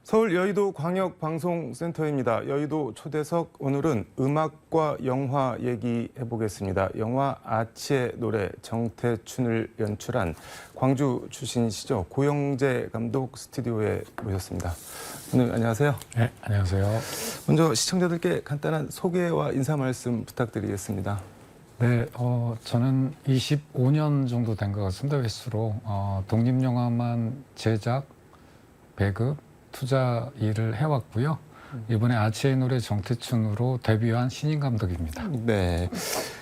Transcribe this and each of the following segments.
서울 여의도 광역방송센터입니다. 여의도 초대석, 오늘은 음악과 영화 얘기해 보겠습니다. 영화 아치의 노래 정태춘을 연출한 광주 출신이시죠. 고영재 감독 스튜디오에 모셨습니다. 오늘 안녕하세요. 네, 안녕하세요. 먼저 시청자들께 간단한 소개와 인사 말씀 부탁드리겠습니다. 네, 저는 25년 정도 된 것 같습니다. 횟수로 독립영화만 제작, 배급, 투자 일을 해왔고요. 이번에 아치의 노래 정태춘으로 데뷔한 신인 감독입니다. 네,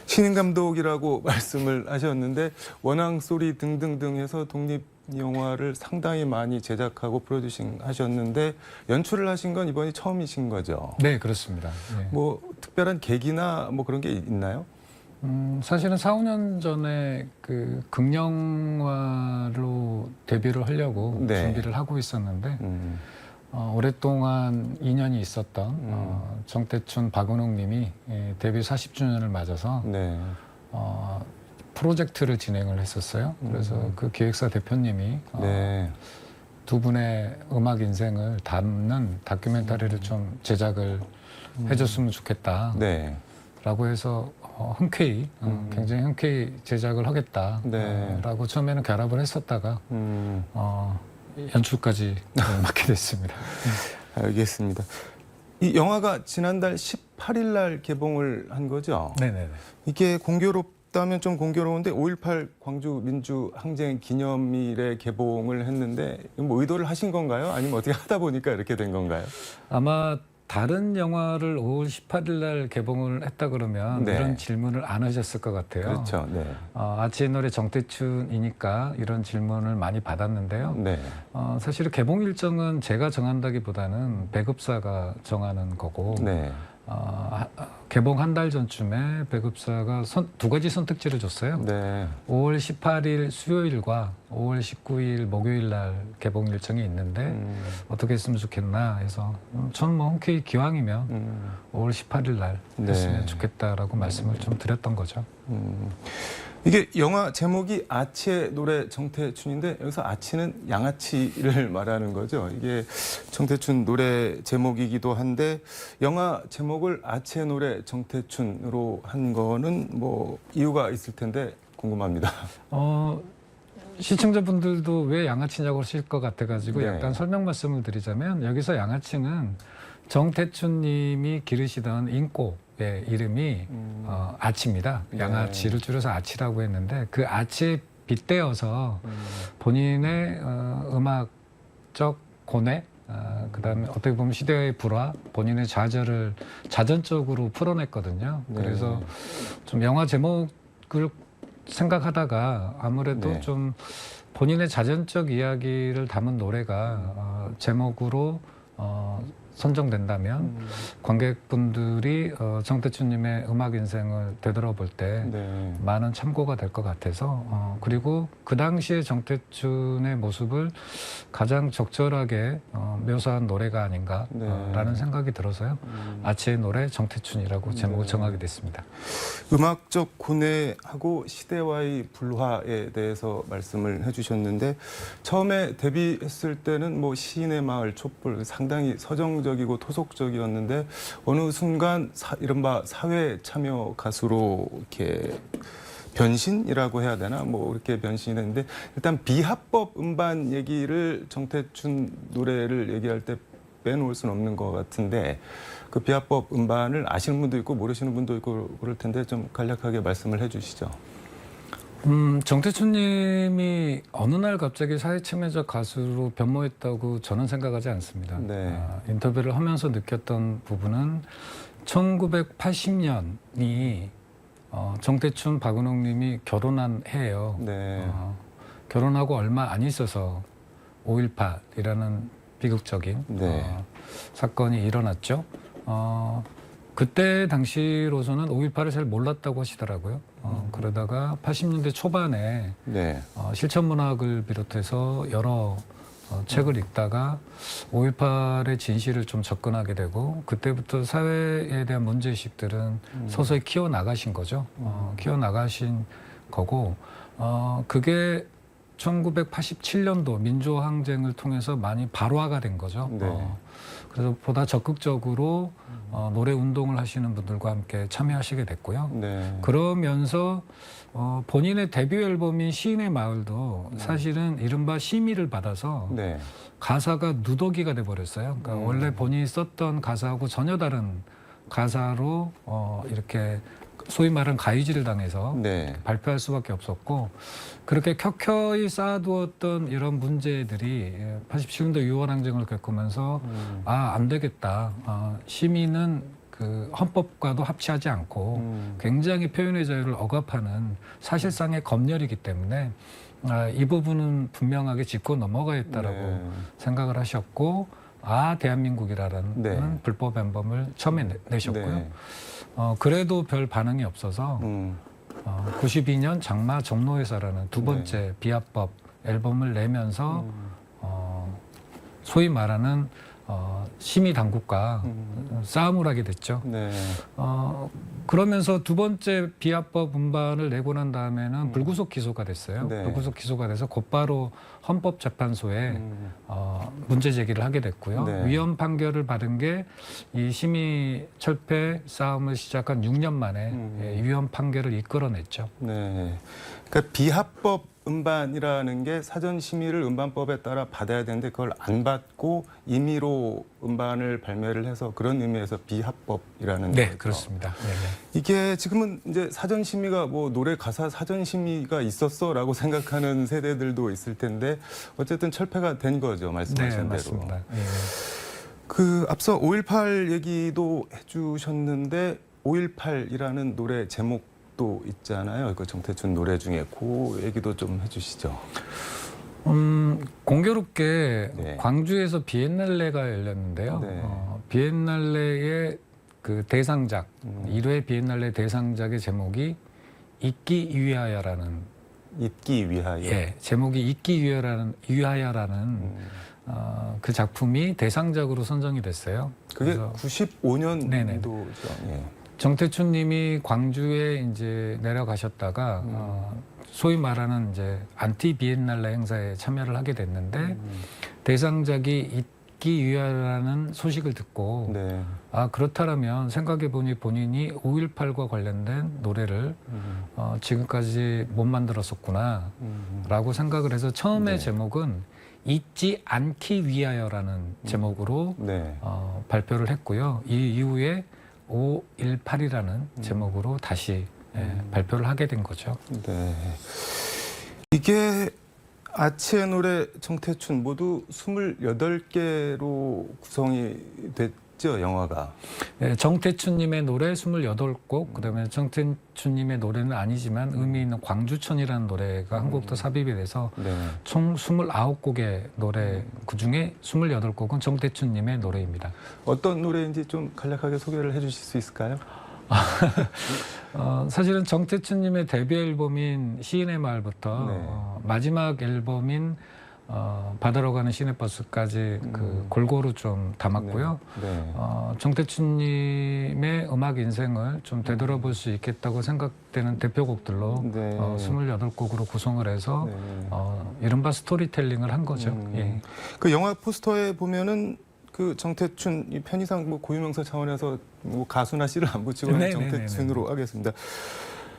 신인 감독이라고 말씀을 하셨는데 원앙 소리 등등등 해서 독립 영화를 상당히 많이 제작하고 프로듀싱 하셨는데 연출을 하신 건 이번이 처음이신 거죠? 네, 그렇습니다. 네. 뭐 특별한 계기나 뭐 그런 게 있나요? 사실은 4, 5년 전에 그 극영화로 데뷔를 하려고 네. 준비를 하고 있었는데 오랫동안 인연이 있었던 정태춘, 박은옥 님이 데뷔 40주년을 맞아서 네. 프로젝트를 진행을 했었어요. 그래서 그 기획사 대표님이 네. 두 분의 음악 인생을 담는 다큐멘터리를 좀 제작을 해줬으면 좋겠다. 네. 라고 해서 흔쾌히 굉장히 흔쾌히 제작을 하겠다. 네. 라고 처음에는 결합을 했었다가 연출까지 맡게 됐습니다. 알겠습니다. 이 영화가 지난달 18일 날 개봉을 한 거죠? 네네네. 이게 공교롭다면 좀 공교로운데 5.18 광주 민주항쟁 기념일에 개봉을 했는데 뭐 의도를 하신 건가요? 아니면 어떻게 하다 보니까 이렇게 된 건가요? 아마 다른 영화를 5월 18일 날 개봉을 했다 그러면 네. 이런 질문을 안 하셨을 것 같아요. 그렇죠. 네. 아치의 노래 정태춘이니까 이런 질문을 많이 받았는데요. 네. 사실 개봉 일정은 제가 정한다기보다는 배급사가 정하는 거고 네. 개봉 한 달 전쯤에 배급사가 두 가지 선택지를 줬어요. 네. 5월 18일 수요일과 5월 19일 목요일 날 개봉 일정이 있는데 어떻게 했으면 좋겠나 해서 저는 뭐 흔쾌히 기왕이면 5월 18일 날 했으면 네. 좋겠다라고 말씀을 좀 드렸던 거죠. 이게 영화 제목이 아치의 노래 정태춘인데 여기서 아치는 양아치를 말하는 거죠. 이게 정태춘 노래 제목이기도 한데 영화 제목을 아치의 노래 정태춘으로 한 거는 뭐 이유가 있을 텐데 궁금합니다. 시청자분들도 왜 양아치냐고 하실 것 같아가지고 네. 약간 설명 말씀을 드리자면 여기서 양아치는 정태춘 님이 기르시던 인꼬의 이름이 아치입니다. 네. 양아치를 줄여서 아치라고 했는데 그 아치에 빗대어서 본인의 음악적 고뇌 그다음에 어떻게 보면 시대의 불화, 본인의 좌절을 자전적으로 풀어냈거든요. 네. 그래서 좀 영화 제목을 생각하다가 아무래도 네. 좀 본인의 자전적 이야기를 담은 노래가 제목으로 선정된다면 관객분들이 정태춘님의 음악 인생을 되돌아볼 때 네. 많은 참고가 될 것 같아서 그리고 그 당시에 정태춘의 모습을 가장 적절하게 묘사한 노래가 아닌가라는 네. 생각이 들어서요. 아치의 노래 정태춘이라고 제목을 네. 정하게 됐습니다. 음악적 고뇌하고 시대와의 불화에 대해서 말씀을 해주셨는데 처음에 데뷔했을 때는 뭐 시인의 마을 촛불 상당히 서정적이고 토속적이었는데 어느 순간 이른바 사회 참여 가수로 이렇게 변신이라고 해야 되나 뭐 이렇게 변신했는데 일단 비합법 음반 얘기를 정태춘 노래를 얘기할 때 빼놓을 수는 없는 것 같은데 그 비합법 음반을 아시는 분도 있고 모르시는 분도 있고 그럴 텐데 좀 간략하게 말씀을 해주시죠. 정태춘 님이 어느 날 갑자기 사회침해적 가수로 변모했다고 저는 생각하지 않습니다. 네. 인터뷰를 하면서 느꼈던 부분은 1980년이 정태춘, 박은옥 님이 결혼한 해예요. 네. 결혼하고 얼마 안 있어서 5.18이라는 비극적인 네. 사건이 일어났죠. 그때 당시로서는 5.18을 잘 몰랐다고 하시더라고요. 그러다가 80년대 초반에 네. 실천문학을 비롯해서 여러 책을 읽다가 5.18의 진실을 좀 접근하게 되고 그때부터 사회에 대한 문제의식들은 서서히 키워나가신 거죠. 키워나가신 거고 그게 1987년도 민주항쟁을 통해서 많이 발화가 된 거죠. 네. 그래서 보다 적극적으로 노래 운동을 하시는 분들과 함께 참여하시게 됐고요. 네. 그러면서 본인의 데뷔 앨범인 시인의 마을도 사실은 이른바 심의를 받아서 네. 가사가 누더기가 돼버렸어요. 그러니까 원래 본인이 썼던 가사하고 전혀 다른 가사로 이렇게 소위 말하는 가위질을 당해서 네. 발표할 수밖에 없었고, 그렇게 켜켜이 쌓아두었던 이런 문제들이 87년도 6월 항쟁을 겪으면서 안 되겠다. 시민은 그 헌법과도 합치하지 않고 굉장히 표현의 자유를 억압하는 사실상의 검열이기 때문에 이 부분은 분명하게 짚고 넘어가겠다라고 네. 생각을 하셨고, 대한민국이라는 네. 불법 앨범을 처음에 내셨고요. 네. 그래도 별 반응이 없어서 92년 장마 종로에서라는 두 번째 비합법 앨범을 내면서 소위 말하는 심의 당국과 싸움을 하게 됐죠. 네. 그러면서 두 번째 비합법 음반을 내고 난 다음에는 불구속 기소가 됐어요. 네. 불구속 기소가 돼서 곧바로 헌법재판소에 문제 제기를 하게 됐고요. 네. 위헌 판결을 받은 게 이 심의 철폐 싸움을 시작한 6년 만에 위헌 판결을 이끌어냈죠. 네. 그러니까 비합법 음반이라는 게 사전 심의를 음반법에 따라 받아야 되는데 그걸 안 받고 임의로 음반을 발매를 해서 그런 의미에서 비합법이라는 네, 거죠. 그렇습니다. 네, 네. 이게 지금은 이제 사전 심의가 뭐 노래 가사 사전 심의가 있었어라고 생각하는 세대들도 있을 텐데 어쨌든 철폐가 된 거죠, 말씀하신 대로. 맞습니다. 네. 그 앞서 5.18 얘기도 해주셨는데 5.18이라는 노래 제목도 있잖아요. 그 정태춘 노래 중에 그 얘기도 좀 해주시죠. 공교롭게 네. 광주에서 비엔날레가 열렸는데요. 네. 비엔날레의 그 대상작, 1회 비엔날레 대상작의 제목이 잊기 위하여라는, 잊기 위하여. 예, 제목이 잊기 위하여라는 그 작품이 대상작으로 선정이 됐어요. 그게 그래서 95년도죠. 예. 정태춘 님이 광주에 이제 내려가셨다가 소위 말하는 이제 안티 비엔날레 행사에 참여를 하게 됐는데 대상작이 잊기 위하여라는 소식을 듣고 네. 그렇다면 생각해 보니 본인이 5.18과 관련된 노래를 지금까지 못 만들었었구나 라고 생각을 해서 처음에 네. 제목은 잊지 않기 위하여라는 제목으로 네. 발표를 했고요. 이 이후에 5.18이라는 제목으로 다시 발표를 하게 된 거죠. 네. 이게 아치의 노래 정태춘 모두 28개로 구성이 됐죠, 영화가. 네, 정태춘님의 노래 28곡, 그다음에 정태춘님의 노래는 아니지만 의미 있는 광주천이라는 노래가 한 곡 더 삽입이 돼서 네. 총 29곡의 노래, 그중에 28곡은 정태춘님의 노래입니다. 어떤 노래인지 좀 간략하게 소개를 해 주실 수 있을까요? 사실은 정태춘님의 데뷔 앨범인 시인의 마을부터 네. 마지막 앨범인 바다로 가는 시내버스까지 그 골고루 좀 담았고요. 네. 정태춘님의 음악 인생을 좀 되돌아볼 수 있겠다고 생각되는 대표곡들로 네. 28곡으로 구성을 해서 네. 이른바 스토리텔링을 한 거죠. 예. 그 영화 포스터에 보면은 그 정태춘 이 편의상 뭐 고유명사 차원에서 뭐 가수나 씨를 안 붙이고 네, 정태춘으로 하겠습니다.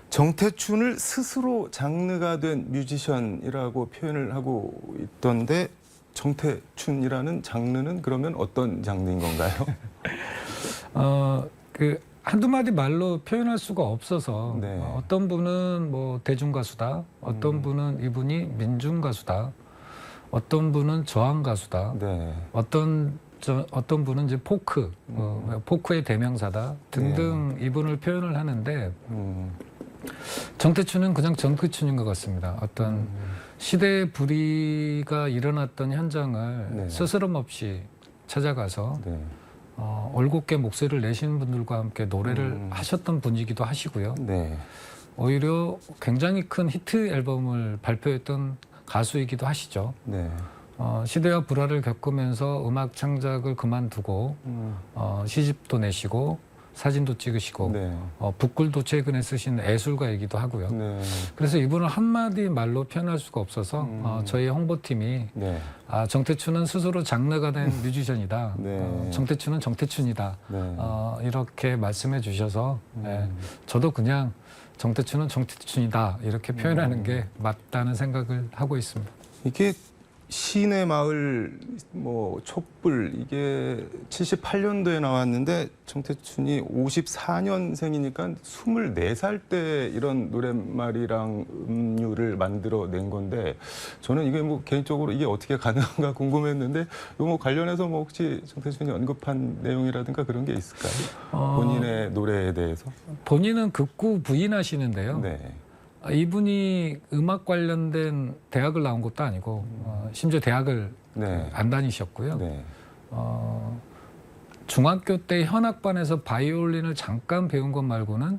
정태춘을 스스로 장르가 된 뮤지션이라고 표현을 하고 있던데 정태춘이라는 장르는 그러면 어떤 장르인 건가요? 그 한두 마디 말로 표현할 수가 없어서 네. 어떤 분은 뭐 대중 가수다, 어떤 분은 이분이 민중 가수다, 어떤 분은 저항 가수다, 네. 어떤 분은 이제 포크, 포크의 대명사다 등등 이분을 표현을 하는데 정태춘은 그냥 정태춘인 것 같습니다. 어떤 시대의 불의가 일어났던 현장을 네. 스스럼 없이 찾아가서 네. 올곧게 목소리를 내시는 분들과 함께 노래를 하셨던 분이기도 하시고요. 네. 오히려 굉장히 큰 히트 앨범을 발표했던 가수이기도 하시죠. 네. 시대와 불화를 겪으면서 음악 창작을 그만두고 시집도 내시고 사진도 찍으시고 네. 북글도 최근에 쓰신 애술가이기도 하고요. 네. 그래서 이분을 한마디 말로 표현할 수가 없어서 저희 홍보팀이 네. 정태춘은 스스로 장르가 된 뮤지션이다. 네. 정태춘은 정태춘이다. 네. 이렇게 말씀해 주셔서 저도 그냥 정태춘은 정태춘이다 이렇게 표현하는 게 맞다는 생각을 하고 있습니다. 이게 시인의 마을 뭐 촛불 이게 78년도에 나왔는데 정태춘이 54년생이니까 24살 때 이런 노랫말이랑 음유를 만들어 낸 건데 저는 이게 뭐 개인적으로 이게 어떻게 가능한가 궁금했는데 이거 뭐 관련해서 뭐 혹시 정태춘이 언급한 내용이라든가 그런 게 있을까요? 본인의 노래에 대해서? 본인은 극구 부인하시는데요. 네. 이분이 음악 관련된 대학을 나온 것도 아니고 심지어 대학을 네. 안 다니셨고요. 네. 중학교 때 현악반에서 바이올린을 잠깐 배운 것 말고는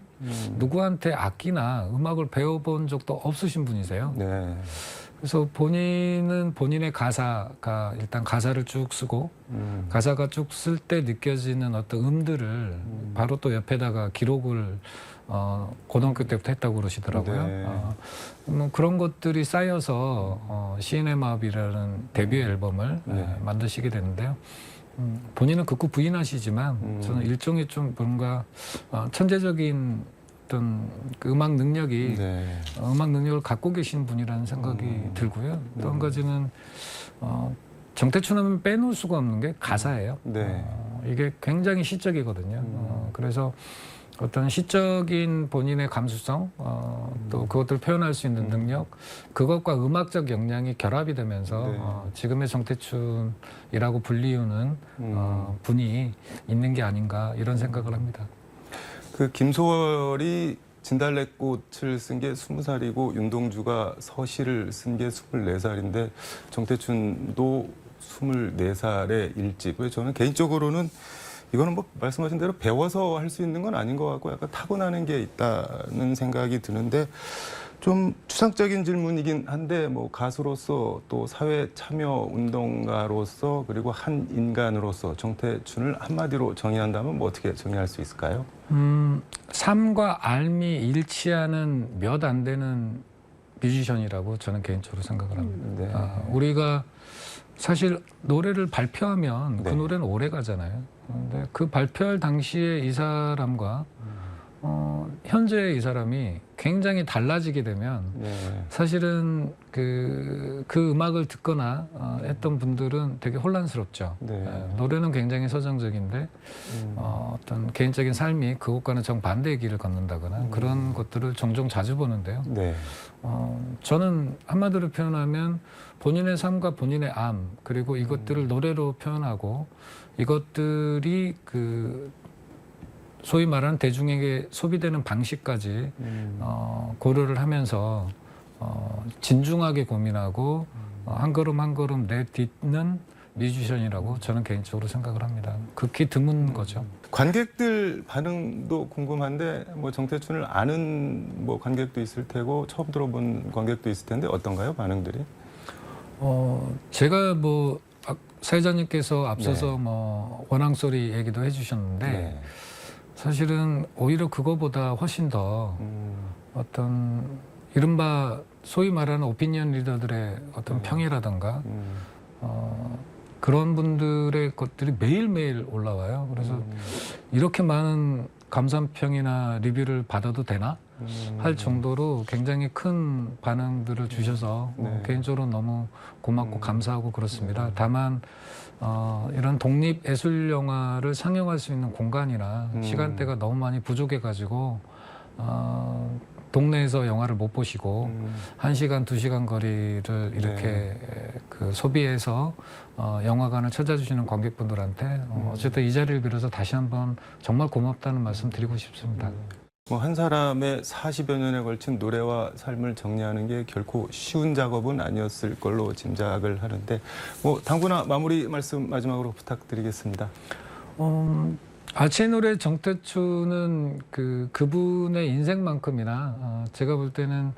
누구한테 악기나 음악을 배워본 적도 없으신 분이세요. 네. 그래서 본인은 본인의 가사가 일단 가사를 쭉 쓰고 가사가 쭉 쓸 때 느껴지는 어떤 음들을 바로 또 옆에다가 기록을 고등학교 때부터 했다고 그러시더라고요. 네. 뭐 그런 것들이 쌓여서 시인의 마음이라는 데뷔 앨범을 만드시게 되는데요. 본인은 극구 부인하시지만 저는 일종의 좀 뭔가 천재적인 어떤 그 음악 능력이 네. 음악 능력을 갖고 계신 분이라는 생각이 들고요. 또 한 가지는 정태춘 하면 빼놓을 수가 없는 게 가사예요. 네. 이게 굉장히 시적이거든요. 그래서 어떤 시적인 본인의 감수성, 또 그것들을 표현할 수 있는 능력, 그것과 음악적 역량이 결합이 되면서 지금의 정태춘이라고 불리우는 분이 있는 게 아닌가 이런 생각을 합니다. 그 김소월이 진달래꽃을 쓴 게 20살이고 윤동주가 서시를 쓴 게 24살인데 정태춘도 24살의 일집. 그래서 저는 개인적으로는 이거는 뭐 말씀하신 대로 배워서 할 수 있는 건 아닌 것 같고 약간 타고나는 게 있다는 생각이 드는데 좀 추상적인 질문이긴 한데 뭐 가수로서 또 사회 참여 운동가로서 그리고 한 인간으로서 정태춘을 한마디로 정의한다면 뭐 어떻게 정의할 수 있을까요? 삶과 삶이 일치하는 몇 안 되는 뮤지션이라고 저는 개인적으로 생각을 합니다. 네. 우리가 사실 노래를 발표하면 그 네. 노래는 오래 가잖아요. 근데 그 발표할 당시에 이 사람과 현재 이 사람이 굉장히 달라지게 되면 네. 사실은 그 음악을 듣거나 했던 분들은 되게 혼란스럽죠. 네. 노래는 굉장히 서정적인데 어떤 개인적인 삶이 그것과는 정반대의 길을 걷는다거나 그런 것들을 종종 자주 보는데요. 네. 저는 한마디로 표현하면 본인의 삶과 본인의 암 그리고 이것들을 노래로 표현하고 이것들이 그 소위 말하는 대중에게 소비되는 방식까지 고려를 하면서 진중하게 고민하고 한 걸음 한 걸음 내딛는 뮤지션이라고 저는 개인적으로 생각을 합니다. 극히 드문 거죠. 관객들 반응도 궁금한데 뭐 정태춘을 아는 뭐 관객도 있을 테고 처음 들어본 관객도 있을 텐데 어떤가요, 반응들이? 제가 뭐 사회자님께서 앞서서 네. 뭐 원앙 소리 얘기도 해주셨는데 네. 사실은 오히려 그거보다 훨씬 더 어떤 이른바 소위 말하는 오피니언 리더들의 어떤 평이라든가 그런 분들의 것들이 매일매일 올라와요. 그래서 이렇게 많은 감상평이나 리뷰를 받아도 되나 할 정도로 굉장히 큰 반응들을 주셔서 개인적으로 너무 고맙고 감사하고 그렇습니다. 다만 이런 독립 예술 영화를 상영할 수 있는 공간이나 시간대가 너무 많이 부족해가지고 동네에서 영화를 못 보시고 1시간, 2시간 거리를 이렇게 그 소비해서 영화관을 찾아주시는 관객분들한테 어쨌든 이 자리를 빌어서 다시 한번 정말 고맙다는 말씀 드리고 싶습니다. 뭐 한 사람의 40여 년에 걸친 노래와 삶을 정리하는 게 결코 쉬운 작업은 아니었을 걸로 짐작을 하는데 뭐 당구나 마무리 말씀 마지막으로 부탁드리겠습니다. 제 노래 정태춘은 그분의 인생만큼이나 제가 볼 때는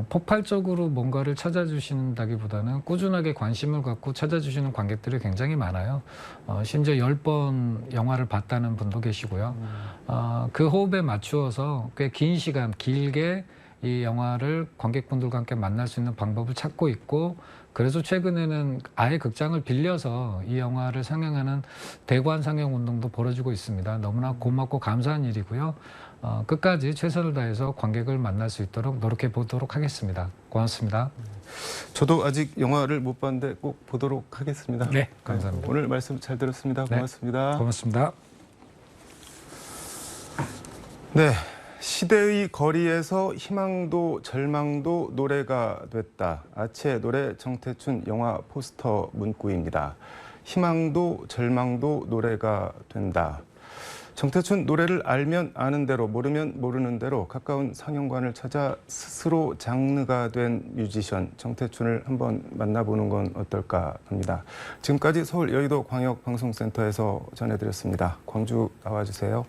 폭발적으로 뭔가를 찾아주신다기보다는 꾸준하게 관심을 갖고 찾아주시는 관객들이 굉장히 많아요. 심지어 10번 영화를 봤다는 분도 계시고요. 그 호흡에 맞추어서 꽤 긴 시간, 길게 이 영화를 관객분들과 함께 만날 수 있는 방법을 찾고 있고, 그래서 최근에는 아예 극장을 빌려서 이 영화를 상영하는 대관 상영 운동도 벌어지고 있습니다. 너무나 고맙고 감사한 일이고요. 끝까지 최선을 다해서 관객을 만날 수 있도록 노력해 보도록 하겠습니다. 고맙습니다. 저도 아직 영화를 못 봤는데 꼭 보도록 하겠습니다. 네, 감사합니다. 오늘 말씀 잘 들었습니다. 네. 고맙습니다. 고맙습니다. 네, 시대의 거리에서 희망도 절망도 노래가 됐다. 아치의 노래, 정태춘 영화 포스터 문구입니다. 희망도 절망도 노래가 된다. 정태춘 노래를 알면 아는 대로, 모르면 모르는 대로 가까운 상영관을 찾아 스스로 장르가 된 뮤지션 정태춘을 한번 만나보는 건 어떨까 합니다. 지금까지 서울 여의도 광역방송센터에서 전해드렸습니다. 광주 나와주세요.